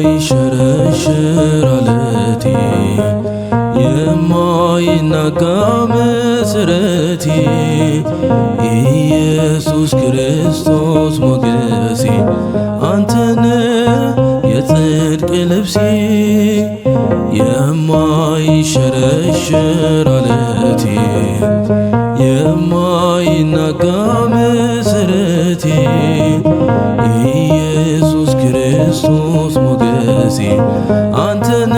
የማይሸረሸር አለቴ የማይናጋ መሰረቴ ኢየሱስ ክርስቶስ ሞገሴ አንተነ የጽድቅ ልብሴ የማይሸረሸር አለቴ የማይናጋ መሰረቴ ኢየሱስ ክርስቶስ ሞገሴ አንተነ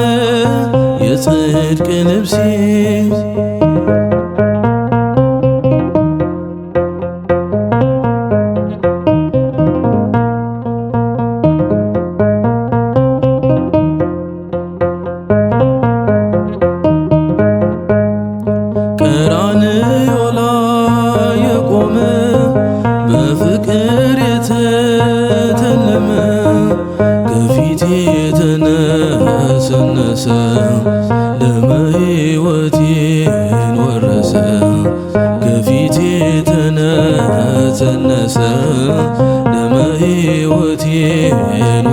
የጽድቅ ልብሴ ቀራንዮ ላይ የቆመ በፍቅር የተተለመ ከፊቴ የተነሰነሰ ደመ ሕይወቴን ወረሰ ከፊቴ የተነሰነሰ ደመ ሕይወቴን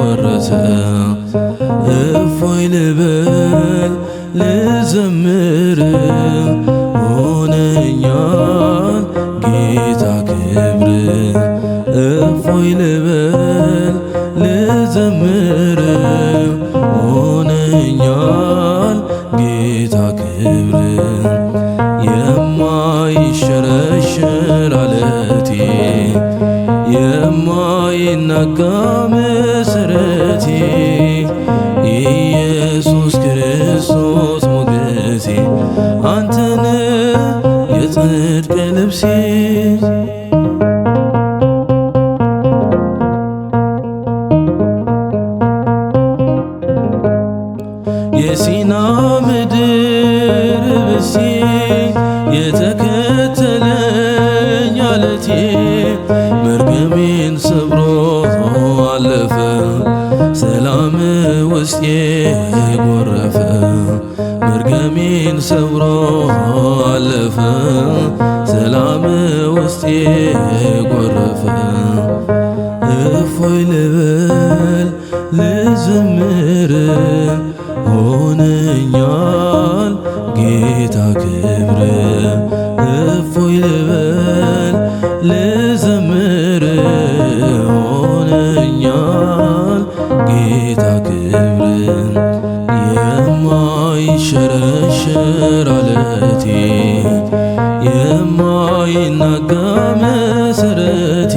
ወረሰ እፎይ ልበል ልዘምር ሆነኛል ጌታ ክብር እፎይ ልበል ልዘምር ሆነኛል ጌታ ክብር የማይሸረሸር አለቴ የማይናጋ መሰረቴ ኢየሱስ ክርስቶስ ሞገሴ አንተነ የጽድቅ ልብሴ የሲና ምድር ብሴ የተከተለኝ አለቴ መርገሜን ሰብሮ አለፈ ሰላም ውስጤ ጎረፈ መርገሜን ሰብሮ አለፈ ሰላም ውስጤ ጎረፈ እፎይ ልበል ልዘምር ሆነኛል ጌታ ክብር እፎይ ልበል ልዘምር ሆነኛል ጌታ ክብር የማይሸረሸር አለቴ የማይናጋ መሰረቴ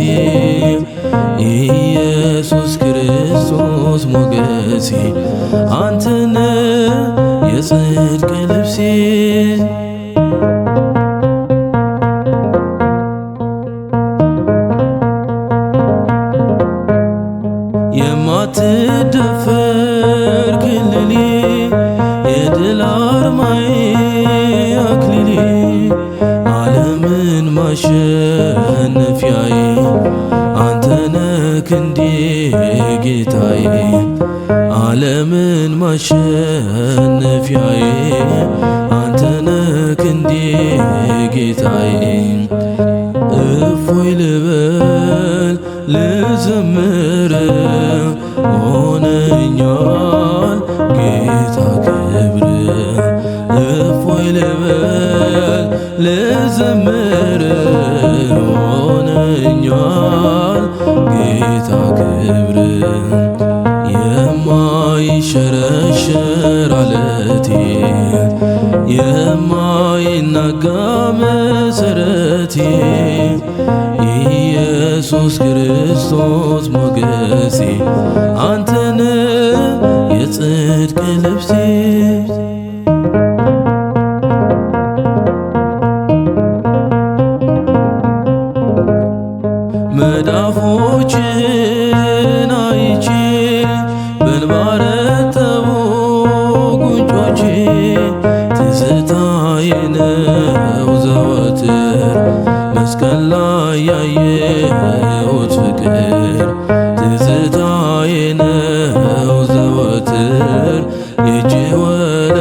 ኢየሱስ ክርስቶስ ሞገሴ አንተነ የጽድቅ ልብሴ የማትደፈር ክልሌ የድል አርማዬ አክሊሌ ዓለምን ማሸነፊያዬ አንተነ ክንዴ ጌታዬ ዓለምን ማሸነፊያዬ አንተነ ክንዴ ጌታዬ እፎይ ልበል ልዘምር ሆነኛል ጌታ ክብር እፎይ ልበል ልዘምር ሆነኛል ጌታ ክብር የማይሸረሸር አለቴ የማይናጋ መሰረቴ ኢየሱስ ክርስቶስ ሞገሴ አንተነ የጽድቅ ልብሴ መዳፎችን አይቼ በእንባ ረጠቡ ጉንጮቼ ትዝታዬ ነው ዘወትር መስቀል ላይ ያየሁት ፍቅር ትዝታዬ ነው ዘወትር የእጅ ወለ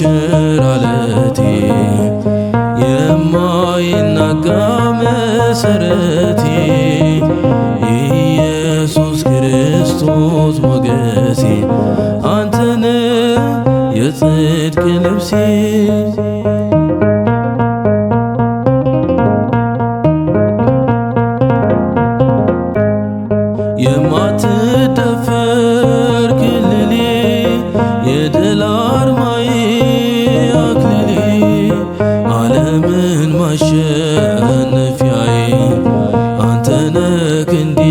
የሚሸረሸር አለቴ የማይናጋ መሰረቴ ኢየሱስ ክርስቶስ ሞገሴ አንተነ የጽድቅ ልብሴ የማትደፈር ክልሌ የድል አርማዬ አክሊሌ ዓለምን ማሸነፊያዬ አንተነህ ክንዴ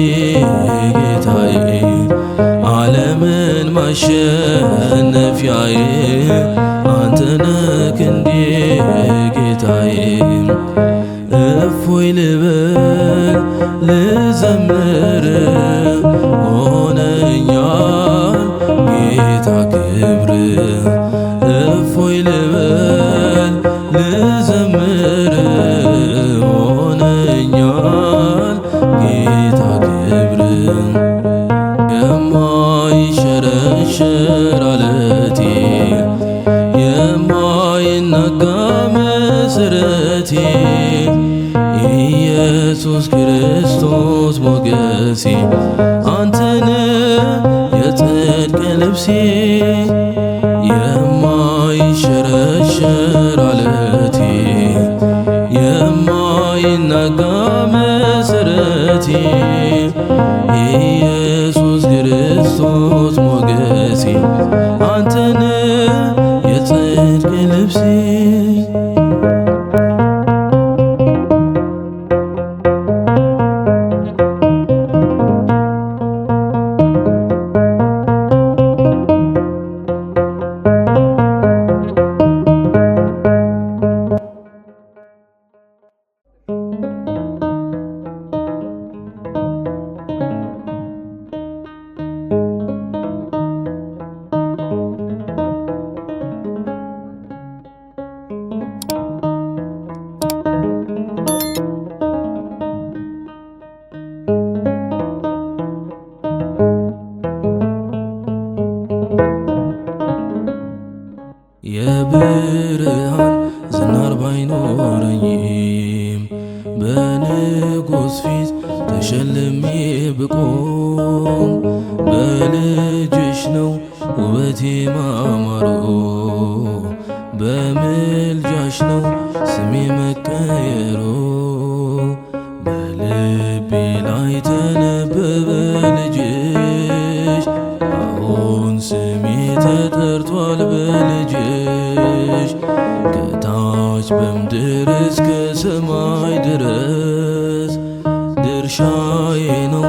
ጌታዬ ዓለምን ማሸነፊያዬ አንተነህ ክንዴ ጌታዬ እፎይ ልበል ልዘምር ሆነኛል ጌታ ክብር እፎይ ልበል ልዘምር ሆነኛል ጌታ ክብር የማይሸረሸር አለቴ የማይናጋ መሰረቴ ኢየሱስ ክርስቶስ ሞገሴ አንተነህ የጽድቅ ልብሴ የማይሸረሸር አለቴ የማይናጋ መሰረቴ ኢየሱስ ክርስቶስ ሞገሴ አንተነህ የጽድቅ ልብሴ የብርሃን ዝናር ባይኖረኝም በንጉሥ ፊት ተሸልሜ ብቆም በልጅሽ ነው ውበቴ ማማሩ በምልጃሽ ነው ስሜ መቀየሩ በልቤ ላይ ተነበበ ልጅሽ አሁን ስሜ ተጠርቷል በልጅሽ ከታች በምድር እስከ ሰማይ ድረስ ድርሻዬ ነው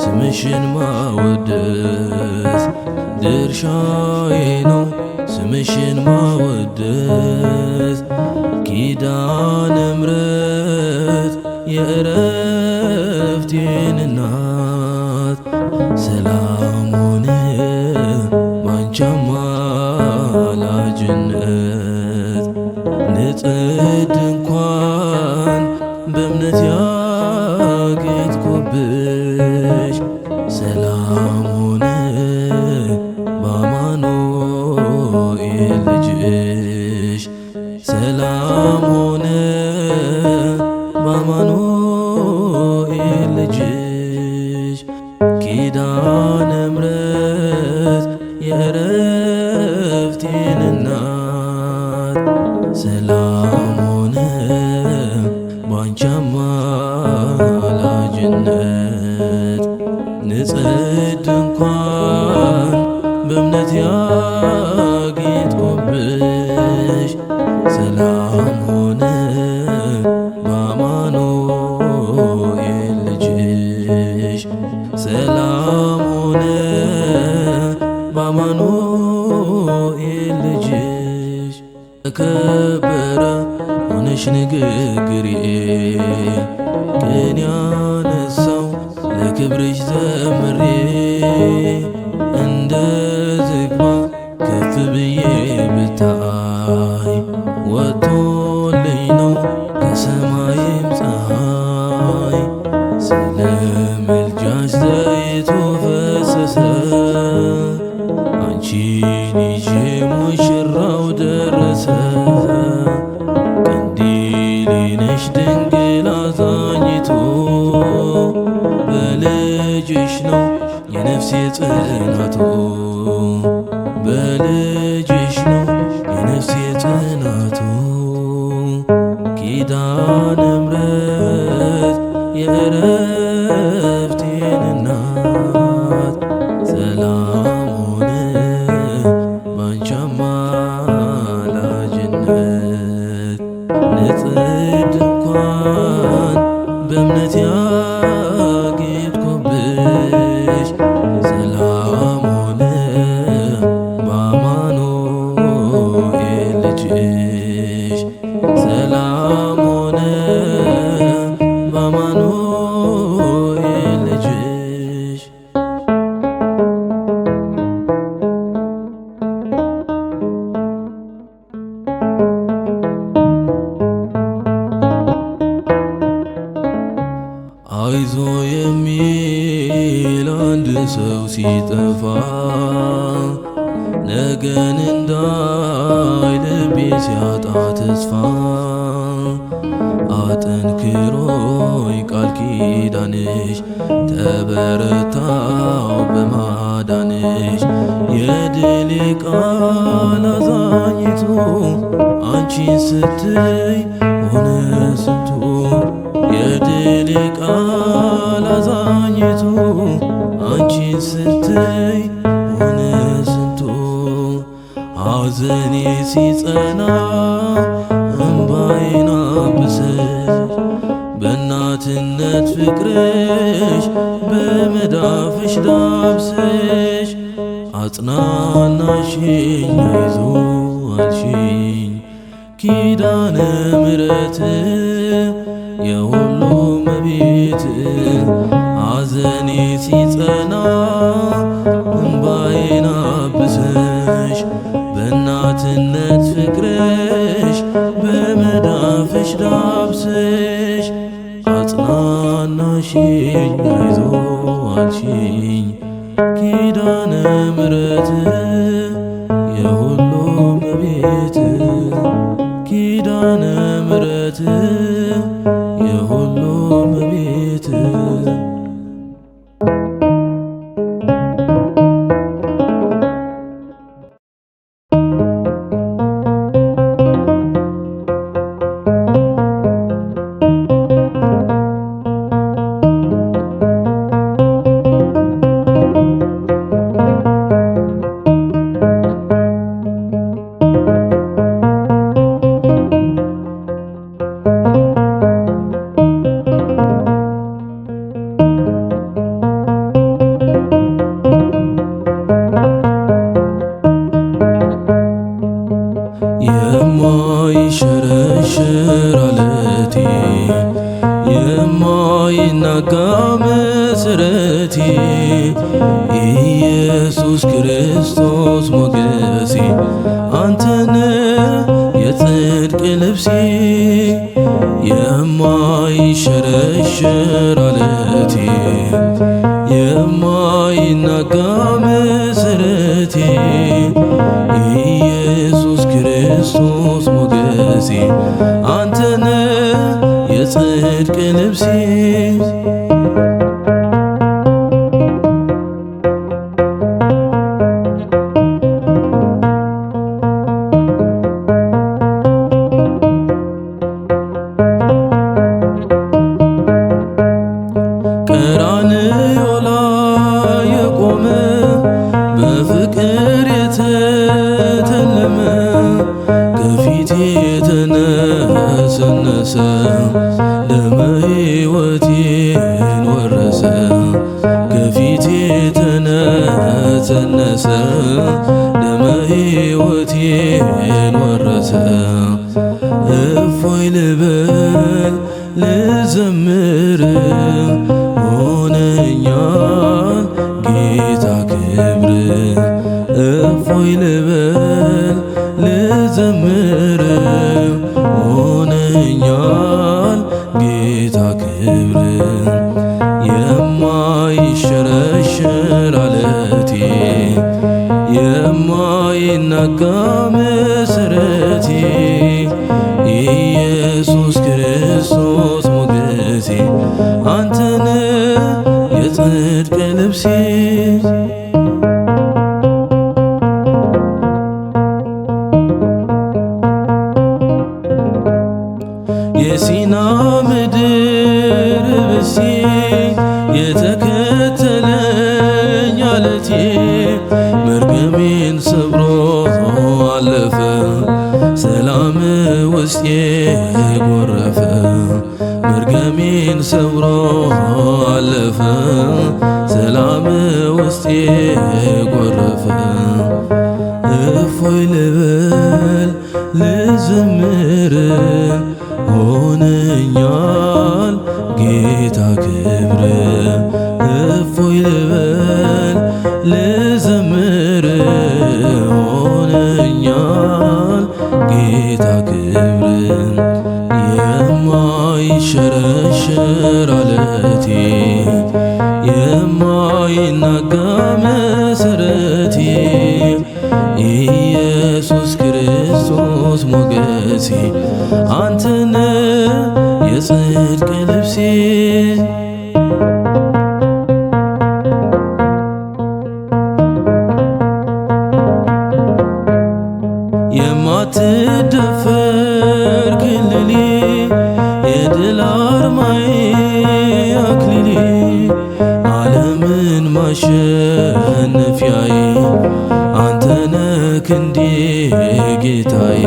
ስምሽን ማወደስ ድርሻዬ ነው ስምሽን ማወደስ ኪዳነ ምሕረት የዕረፍቴን እናት ሰላም ሆነ ባንቺ አማላጅነት ንጽሕት ድንኳን በእምነት ያጌጥኩብሽ ሰላም ሆነ በአማኑኤል ልጅሽ ሰላም ሆነ በአማኑኤል ልጅሽ ኪዳነ ምሕረት የዕረፍቴን እናት ሰላም ሆነ ባንቺ አማላጅነት ንጽሕት ድንኳን በእምነት ያጌጥኩብሽ ሰላም ሆነ በአማኑኤል ልጅሽ ሰላም ሆነ በአማኑኤል ልጅሽ ተከበረ ሆነሽ ንግግሬ ቅኔ ያነሳው ለክብርሽ ዘምሬ እንደ ዝግባ ከፍ ብዬ ብታይ ወጥቶልኝ ነው ከሰማይም ፀሐይ ስለ ምልጃሽ ዘይቱ ፈሰሰ አንቺን ይዤ ሙሽራው ደረሰ። ቀንዲሌ ነሽ ድንግል አዛኝቱ በልጅሽ ነው የነፍሴ ጽናቱ በልጅሽ ነው የነፍሴ ጽናቱ ኪዳነ ምሕረት የዕረፍቴን እናት ሰላም ሆነ ባንቺ አማላጅነት ንጽሕት ድንኳን በእምነት ያጌጥኩብሽ ሰላም ሆነ በአማኑኤል ልጅሽ ሰላም ሆነ በአማኑኤል ልጅሽ አይዞ የሚል አንድ ሰው ሲጠፋ ነገን እንዳይ ልቤ ሲያጣ ተስፋ አጠንክሮኝ ቃል ኪዳንሽ ተበረታው በማዳንሽ የድሌ ቃል አዛኝቱ አንቺን ስትይ ሆነ ስንቱ የድሌ ቃል አዛኝቱ አንቺን ስትይ ሆነ ስንቱ ሐዘኔ ሲጸና እምባዬን አብሰሽ በእናትነት ፍቅርሽ በመዳፍሽ ዳብሰሽ አጽናናሽኝ አይዞ አልሽኝ ኪዳነ ምሕረት የሁሉ እመቤት ሐዘኔ ሲጸና እምባዬን አብሰሽ በእናትነት ፍቅርሽ በመዳፍሽ ዳብሰሽ አጽናናሽኝ አይዞ አልሽኝ ኪዳነ ምሕረት የሁሉ እመቤት ኪዳነ ምሕረት የሁሉ እመቤት የማይሸረሸር አለቴ የማይናጋ መሠረቴ ኢየሱስ ክርስቶስ ሞገሴ አንተነ የጽድቅ ልብሴ የማይሸረሸር አለቴ የማይናጋ መሠረቴ ኢየሱስ ክርስቶስ ሞገሴ አንተነ የጽድቅ ልብሴ ቀራንዮ ላይ የቆመ በፍቅር የተተለመ ከፊቴ የተነሰነሰ ደመ ሕይወቴን ወረሰ ከፊቴ የተነሰነሰ ደመ ሕይወቴን ወረሰ እፎይ ልበል ልዘምር ሆነኛል ጌታ ክብር እፎይ ልበል ልዘምር ሆነኛል ጌታ ክብር የማይሸረሸር አለቴ የማይናጋ መሰረቴ ኢየሱስ ክርስቶስ ሞገሴ አንተነ የጽድቅ ልብሴ የሲና ምድር ብሴ የተከተለኝ አለቴ መርገሜን ሰብሮ አለፈ ሰላም ውስጤ ጎረፈ መርገሜን ሰብሮ አለፈ ሰላም ውስጤ ጎረፈ እፎይ ልበል ልዘምር ሆነኛል ጌታ ክብር እፎይ ልበል ልዘምር ሆነኛል ጌታ ክብር የማይሸረሸር አለቴ የማይናጋ መሰረቴ ኢየሱስ ክርስቶስ ሞገሴ አንተነ የጽድቅ ልብሴ የማትደፈር ክልሌ የድል አርማዬ አክሊሌ ዓለምን ማሸነፊያዬ አንተነ ክንዴ ጌታዬ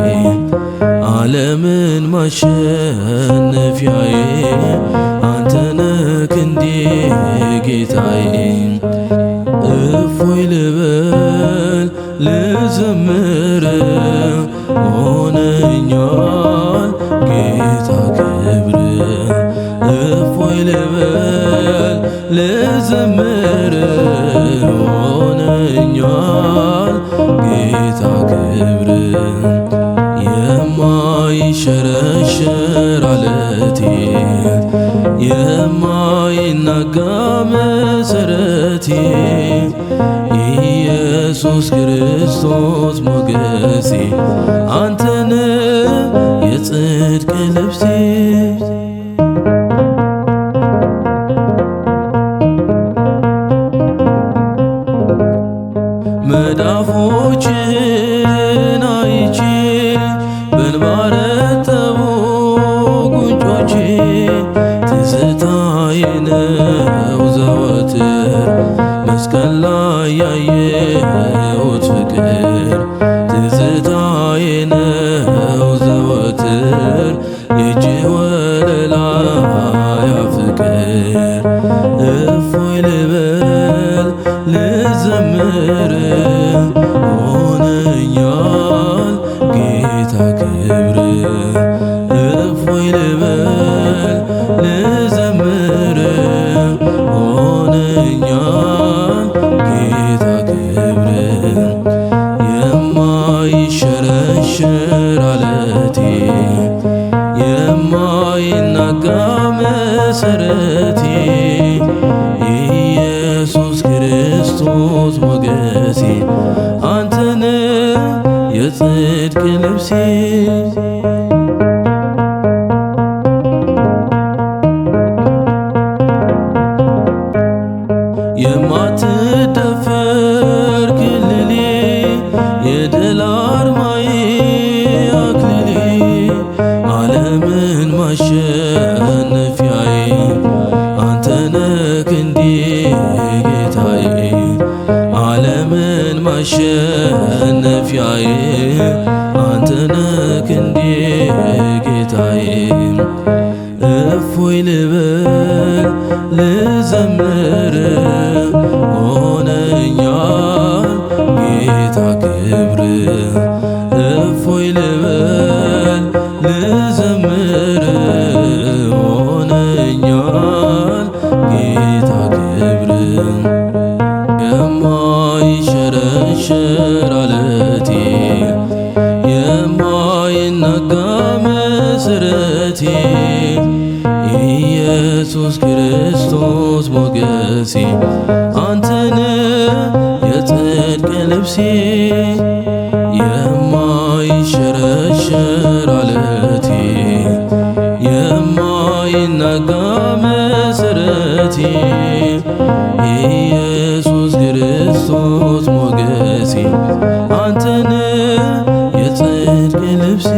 ዓለምን ማሸነፊያዬ አንተነ ክንዴ ጌታዬ እፎይ ልበል ልዘምር ሆነኛል ጌታ ክብር እፎይ ልበል ልዘምር ሆነኛል ጌታ ክብር የማይሸረሸር አለቴ የማይናጋ መሰረቴ ኢየሱስ ክርስቶስ ሞገሴ አንተነ የጽድቅ ልብሴ መዳፎችን አይቼ በእንባ ረጠቡ ጉንጮቼ ትዝታዬ ነው ዘወትር መስቀል ላይ ያየሁት ፍቅር ትዝታዬ ነው ዘወትር የእጅ ወለላ ያ ፍቅር እፎይ ልበል ልዘምር ሆነኛል ጌታ ክብር እፎይ ልበል ልዘምር ሆነኛል ጌታ ክብር የማይሸረሸር አለቴ የማይናጋ መሰረቴ ኢየሱስ ክርስቶስ ሞገሴ አንተነ የጽድቅ ልብሴ የማትደፈር ክልሌ የድል አርማዬ አክሊሌ ዓለምን ማሸነፊያዬ አንተነ ክንዴ ጌታዬ ዓለምን ማሸነፊያዬ አንተነ ክንዴ ጌታዬ እፎይ ልበል ልዘምር ሆነኛል ጌታ ክብር እፎይ ልበል ልዘምር ሆነኛል ጌታ ክብር የማይሸረሸር አለቴ የማይናጋ መሰረቴ ኢየሱስ ክርስቶስ ሞገሴ አንተነ የጽድቅ ልብሴ የማይሸረሸር አለቴ የማይናጋ መሰረቴ ኢየሱስ ክርስቶስ ሞገሴ አንተነ የጽድቅ ልብሴ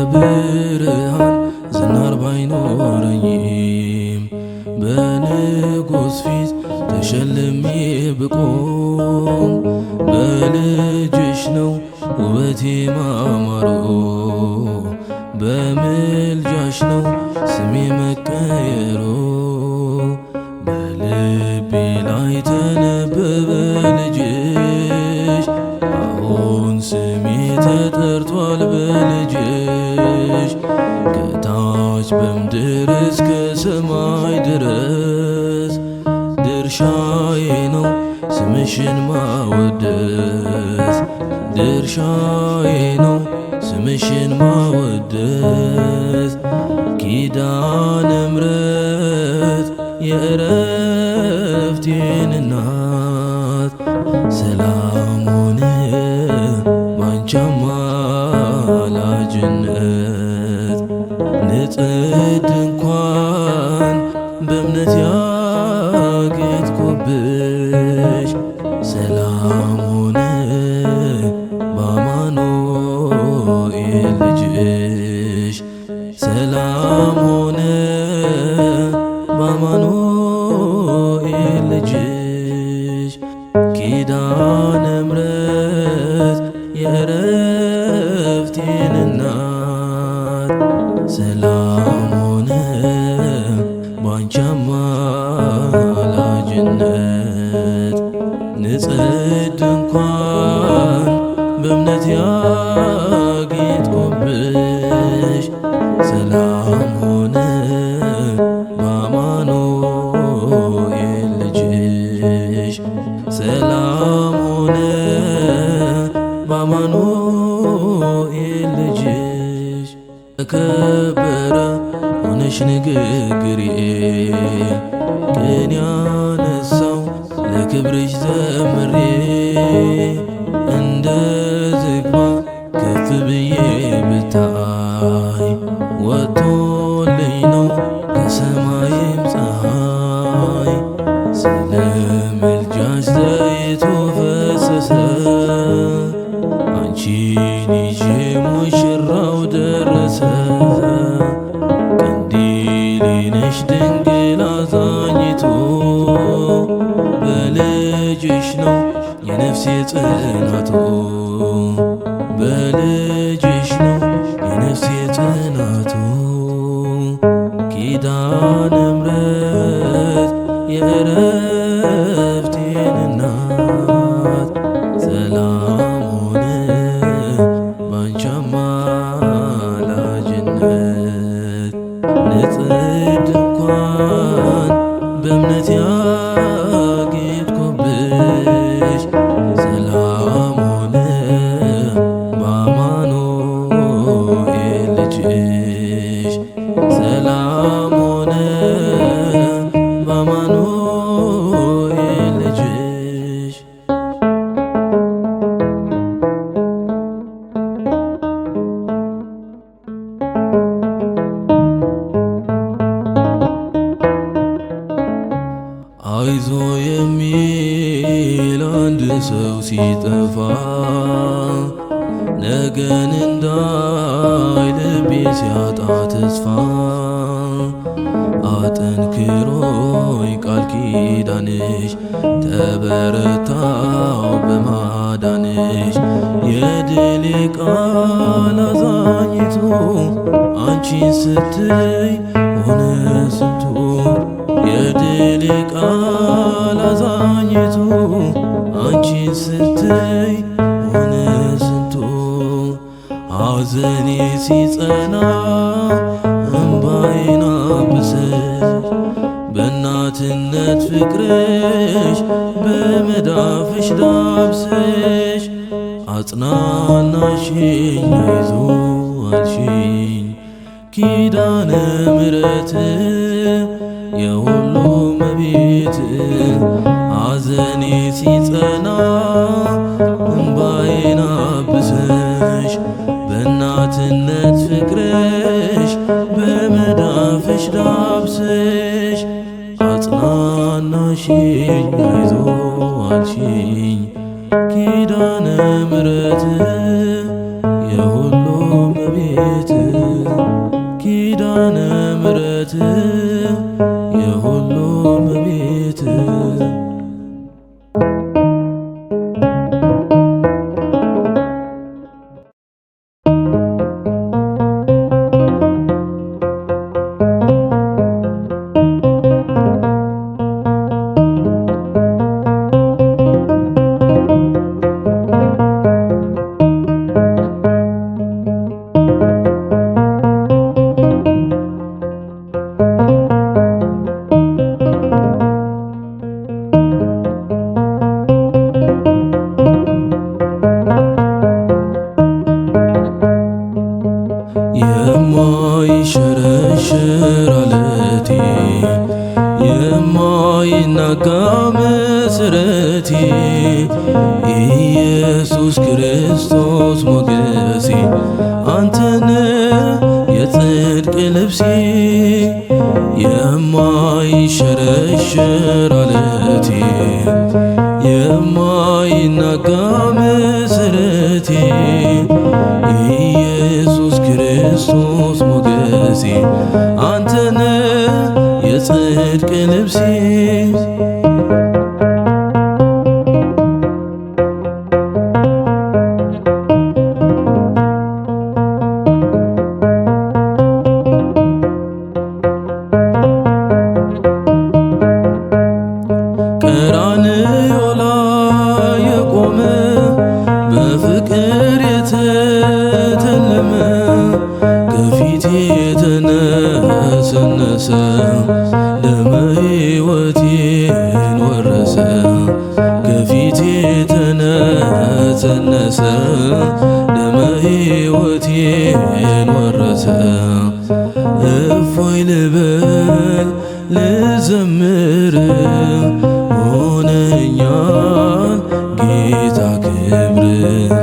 የብርሃን ዝናር ባይኖረኝም በንጉሥ ፊት ተሸልሜ ብቆም በልጅሽ ነው ውበቴ ማማሮ በምልጃሽ ነው ስሜ መቀየሮ በልቤ ላይ ተነበበ ልጅሽ አሁን ስሜ ተጠርቷል በልጅሽ ከታች በምድር እስከ ሰማይ ድረስ ድርሻዬ ነው ስምሽን ማወደስ ድርሻዬ ነው ስምሽን ማወደስ ኪዳነ ምሕረት የዕረፍቴን እናት ሰላም ሆነ ባንቺ አማላጅነት ንጽሕት ድንኳን በእምነት ያጌጥኩብሽ ሰላም ሆነ በአማኑኤል ልጅሽ ሰላም ሆነ በአማኑኤል ልጅሽ ኪዳነ ምሕረት የዕረፍቴን እናት ሰላም ሆነ ባንቺ አማላጅነት ንጽሕት ድንኳን በእምነት ያጌጥኩብሽ ሰላም ሆነ በአማኑኤል ልጅሽ ሰላም ሆነ በአማኑኤል ልጅሽ ተከበረ ሆነሽ ንግግሬ ቅኔ ያነሳው ለክብርሽ ዘምሬ እንደ ዝግባ ከፍ ብዬ ብታይ ወጥቶልኝ ነው ከሰማይም ፀሐይ ስለ ምልጃሽ ዘይቱ ፈሰሰ አንቺን ይዤ ሙሽራው ደረሰ ቀንዲሌ ነሽ ድንግል አዛኝቱ በልጅሽ ነው የነፍሴ ጽናቱ በልጅሽ ነው የነፍሴ ጽናቱ ኪዳነ ምሕረት የዕረፍቴን እናት ሰላም ሆነ ባንቺ አማላጅነት ንጽሕት ድንኳን በእምነት ያጌጥኩብሽ ሰላም ሆነ በአማኑኤል ልጅሽ ሰላም ሆነ በአማኑኤል ልጅሽ አይዞ የሚል አንድ ሰው ሲጠፋ ነገን እንዳይ ልቤ ሲያጣ ተስፋ አጠንክሮኝ ቃል ኪዳንሽ ተበረታው በማዳንሽ የድሌ ቃል አዛኝቱ አንቺን ስትይ ሆነ ስንቱ የድል ቃል አዛኝቱ አንቺን ስትይ ሆነ ስንቱ ሐዘኔ ሲጸና እምባዬን አብሰሽ በእናትነት ፍቅርሽ በመዳፍሽ ዳብሰሽ አጽናናሽኝ አይዞ አልሽኝ ኪዳነ ምሕረት የሁሉ እመቤት ሐዘኔ ሲጸና እምባዬን አብሰሽ በእናትነት ፍቅርሽ በመዳፍሽ ዳብሰሽ አጽናናሽኝ አይዞ አልሽኝ ኪዳነ ምሕረት የሁሉ እመቤት ኪዳነ ምሕረት የሁሉ እመቤት የማይሸረሸር ዓለቴ የማይናጋ መሠረቴ ኢየሱስ ክርስቶስ ሞገሴ አንተነ የጽድቅ ልብሴ የማይሸረሸር ዓለቴ የማይናጋ መሠረቴ ኢየሱስ ክርስቶስ ሞገሴ አንተነ የጽድቅ ልብሴ ቀራንዮ ላይ የቆመ በፍቅር የተተለመ ከፊቴ የተነሰነሰ ደመ ሕይወቴን ወረሰ ከፊቴ የተነሰነሰ ደመ ሕይወቴን ወረሰ እፎይ ልበል ልዘምር ሆነኛል ጌታ ክብር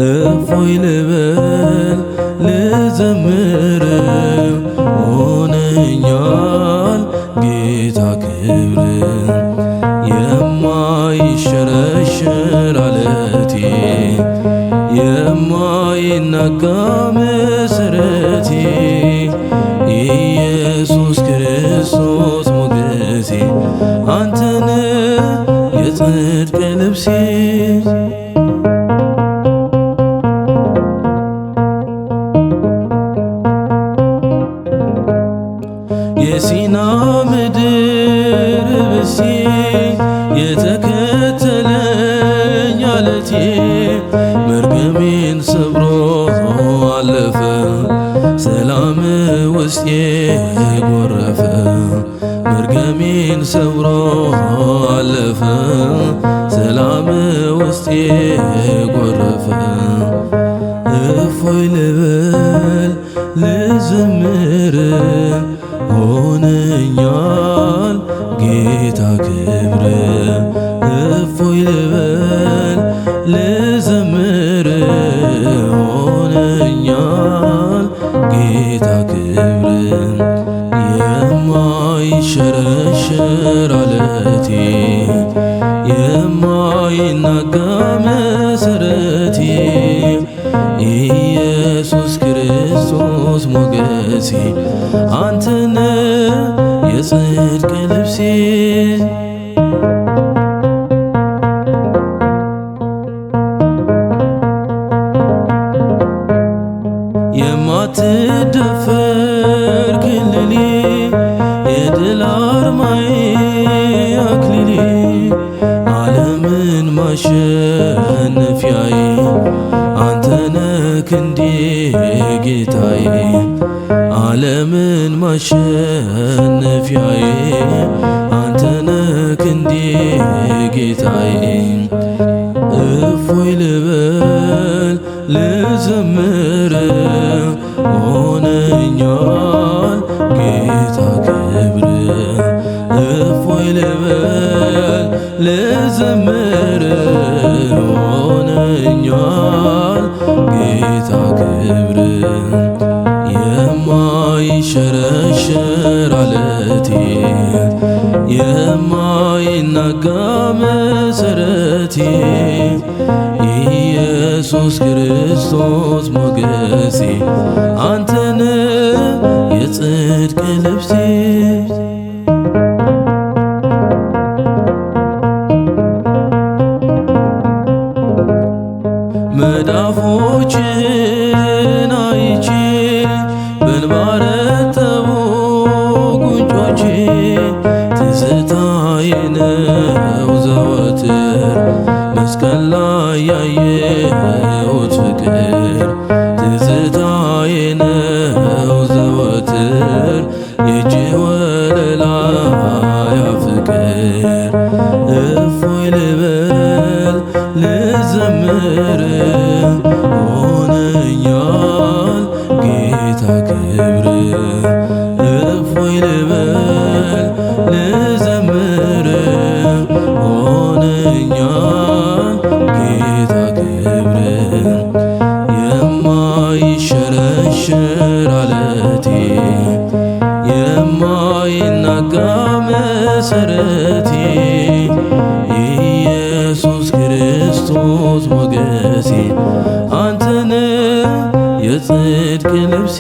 እፎይ ልበል ልዘምር ሆነኛል ጌታ ክብር የማይሸረሸር ዓለቴ የማይናጋ መሠረቴ ኢየሱስ ክርስቶስ ሞገሴ አንተነ የጽድቅ ልብሴ የሲና ምድር ብሴ የተከተለኝ ዓለቴ መርገሜን ሰብሮ አለፈ ሰላም ውስጤ ጎረፈ መርገሜን ሰብሮ አለፈ ሰላም ውስጤ ጎረፈ እፎይ ልበል ልዘምር ሆነኛል ጌታ ክብር እፎይ ልበል ልዘምር ሆነኛል ጌታ ክብር የማይሸረሸር ዓለቴ የማይናጋ መሠረቴ ኢየሱስ ክርስቶስ ሞገሴ አንተነ የጽድቅ ልብሴ የማትደፈር ክልሌ የድል አርማዬ አክሊሌ ዓለምን ማሸነፊያዬ አንተነ ክንዴ ጌታዬ ዓለምን ማሸነፊያዬ አንተነ ክንዴ ጌታዬ እፎይ ልበል ልዘምር ሆነኛል ጌታ ክብር እፎይ ልበል ልዘምር ሆነኛል ጌታ ክብር የማይሸረሸር አለቴ የማይናጋ መሰረቴ ኢየሱስ ክርስቶስ ሞገሴ አንተነ የጽድቅ ልብሴ መዳፎችን አይቼ በእንባ ረጠቡ ጉንጮቼ ትዝታዬ ነው ዘወትር መስቀል ላይ ያየሁት ፍቅር ትዝታዬ ነው ዘወትር የእጅ ወለላ ያ ፍቅር እፎይ ልበል ልዘምር ሆነኛል ጌታ ክብር እፎይ ልበል ልዘምር ሆነኛል ጌታ ክብር የማይሸረሸር አለቴ የማይናጋ መሰረቴ ኢየሱስ ክርስቶስ ሞገሴ አንተነ የጽድቅ ልብሴ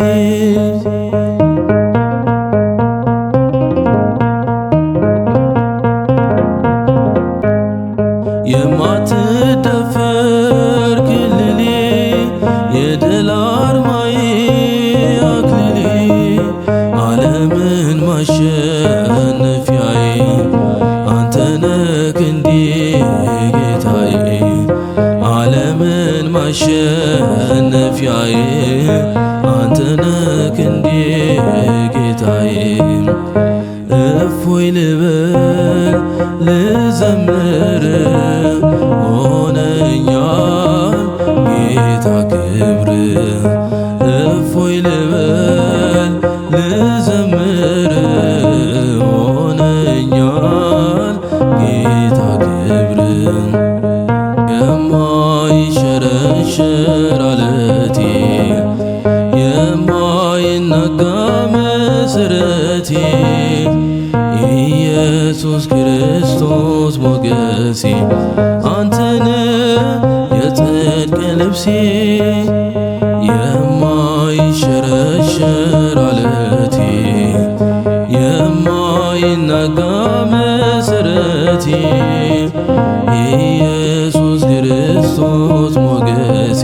የማትደፈር ክልሌ የድል አርማዬ አክሊሌ ዓለምን ማሸነፊያዬ አንተነ ክንዴ ጌታዬ ዓለምን ማሸነፊያዬ አንተነ ክንዴ ጌታዬ እፎይ ልበል ልዘምር ሆነኛል ጌታ ክብር እፎይ ልበል ልዘምር ሆነኛል ጌታ ክብር የማይሸረሸር አለቴ የማይናጋ መሰረቴ ኢየሱስ ክርስቶስ ሞገሴ አንተነ የጽድቅ ልብሴ የማይሸረሸር አለቴ የማይናጋ መሰረቴ ኢየሱስ ክርስቶስ ሞገሴ